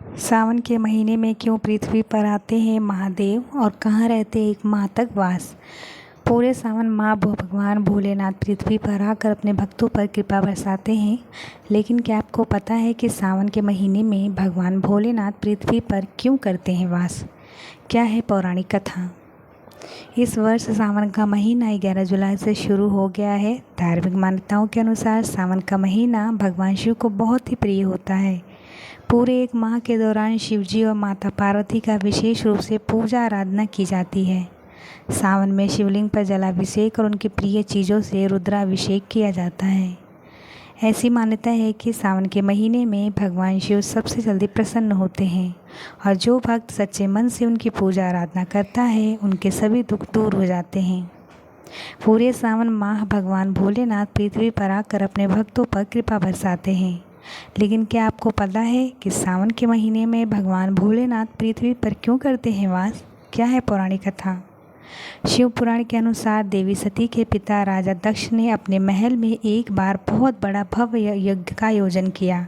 सावन के महीने में क्यों पृथ्वी पर आते हैं महादेव और कहाँ रहते एक माह तक वास। पूरे सावन माह भगवान भोलेनाथ पृथ्वी पर आकर अपने भक्तों पर कृपा बरसाते हैं। लेकिन क्या आपको पता है कि सावन के महीने में भगवान भोलेनाथ पृथ्वी पर क्यों करते हैं वास? क्या है पौराणिक कथा। इस वर्ष सावन का महीना 11 जुलाई से शुरू हो गया है। धार्मिक मान्यताओं के अनुसार सावन का महीना भगवान शिव को बहुत ही प्रिय होता है। पूरे एक माह के दौरान शिवजी और माता पार्वती का विशेष रूप से पूजा आराधना की जाती है। सावन में शिवलिंग पर जलाभिषेक और उनकी प्रिय चीज़ों से रुद्राभिषेक किया जाता है। ऐसी मान्यता है कि सावन के महीने में भगवान शिव सबसे जल्दी प्रसन्न होते हैं और जो भक्त सच्चे मन से उनकी पूजा आराधना करता है उनके सभी दुख दूर हो जाते हैं। पूरे सावन माह भगवान भोलेनाथ पृथ्वी पर आकर अपने भक्तों पर कृपा बरसाते हैं। लेकिन क्या आपको पता है कि सावन के महीने में भगवान भोलेनाथ पृथ्वी पर क्यों करते हैं वास? क्या है पौराणिक कथा। शिव पुराण के अनुसार देवी सती के पिता राजा दक्ष ने अपने महल में एक बार बहुत बड़ा भव्य यज्ञ का आयोजन किया।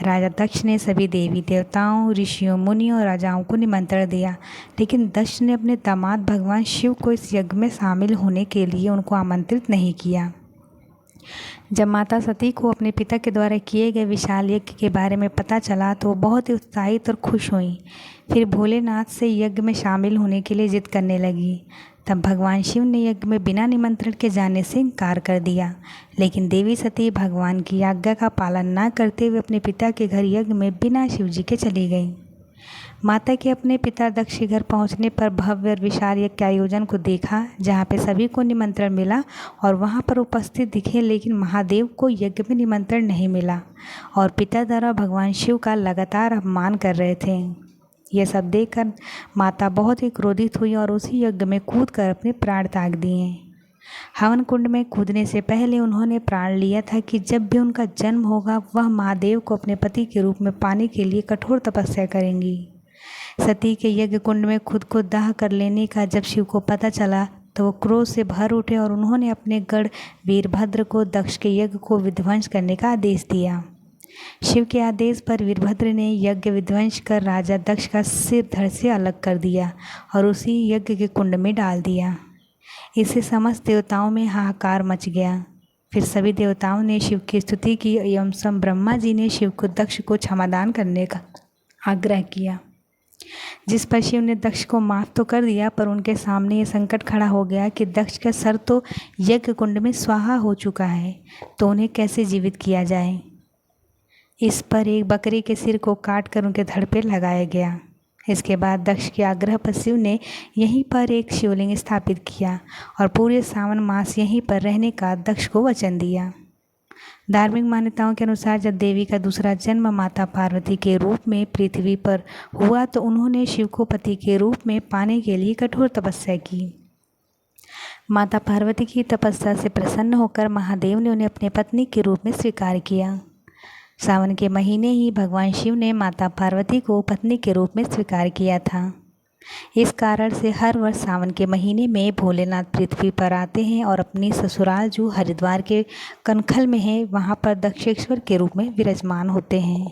राजा दक्ष ने सभी देवी देवताओं, ऋषियों, मुनियों और राजाओं को निमंत्रण दिया, लेकिन दक्ष ने अपने दामाद भगवान शिव को इस यज्ञ में शामिल होने के लिए उनको आमंत्रित नहीं किया। जब माता सती को अपने पिता के द्वारा किए गए विशाल यज्ञ के बारे में पता चला तो वो बहुत ही उत्साहित और खुश हुई। फिर भोलेनाथ से यज्ञ में शामिल होने के लिए जिद करने लगी। तब भगवान शिव ने यज्ञ में बिना निमंत्रण के जाने से इनकार कर दिया, लेकिन देवी सती भगवान की आज्ञा का पालन न करते हुए अपने पिता के घर यज्ञ में बिना शिवजी के चली गई। माता के अपने पिता दक्ष के घर पहुंचने पर भव्य और विशाल यज्ञ के आयोजन को देखा, जहां पे सभी को निमंत्रण मिला और वहां पर उपस्थित दिखे, लेकिन महादेव को यज्ञ में निमंत्रण नहीं मिला और पिता द्वारा भगवान शिव का लगातार अपमान कर रहे थे। यह सब देखकर माता बहुत ही क्रोधित हुई और उसी यज्ञ में कूदकर अपने प्राण त्याग दिए। हवन कुंड में कूदने से पहले उन्होंने प्राण लिया था कि जब भी उनका जन्म होगा वह महादेव को अपने पति के रूप में पाने के लिए कठोर तपस्या करेंगी। सती के यज्ञ कुंड में खुद को दाह कर लेने का जब शिव को पता चला तो वो क्रोध से भर उठे और उन्होंने अपने गढ़ वीरभद्र को दक्ष के यज्ञ को विध्वंस करने का आदेश दिया। शिव के आदेश पर वीरभद्र ने यज्ञ विध्वंस कर राजा दक्ष का सिर धड़ से अलग कर दिया और उसी यज्ञ के कुंड में डाल दिया। इससे समस्त देवताओं में हाहाकार मच गया। फिर सभी देवताओं ने शिव की स्तुति की एवं स्वयं ब्रह्मा जी ने शिव को दक्ष को क्षमादान करने का आग्रह किया, जिस पर शिव ने दक्ष को माफ़ तो कर दिया, पर उनके सामने ये संकट खड़ा हो गया कि दक्ष का सर तो यज्ञ कुंड में स्वाहा हो चुका है, तो उन्हें कैसे जीवित किया जाए। इस पर एक बकरी के सिर को काट कर उनके धड़ पे लगाया गया। इसके बाद दक्ष के आग्रह पर शिव ने यहीं पर एक शिवलिंग स्थापित किया और पूरे सावन मास यहीं पर रहने का दक्ष को वचन दिया। धार्मिक मान्यताओं के अनुसार जब देवी का दूसरा जन्म माता पार्वती के रूप में पृथ्वी पर हुआ तो उन्होंने शिव को पति के रूप में पाने के लिए कठोर तपस्या की। माता पार्वती की तपस्या से प्रसन्न होकर महादेव ने उन्हें अपने पत्नी के रूप में स्वीकार किया। सावन के महीने ही भगवान शिव ने माता पार्वती को पत्नी के रूप में स्वीकार किया था। इस कारण से हर वर्ष सावन के महीने में भोलेनाथ पृथ्वी पर आते हैं और अपनी ससुराल जो हरिद्वार के कनखल में है वहाँ पर दक्षेश्वर के रूप में विराजमान होते हैं।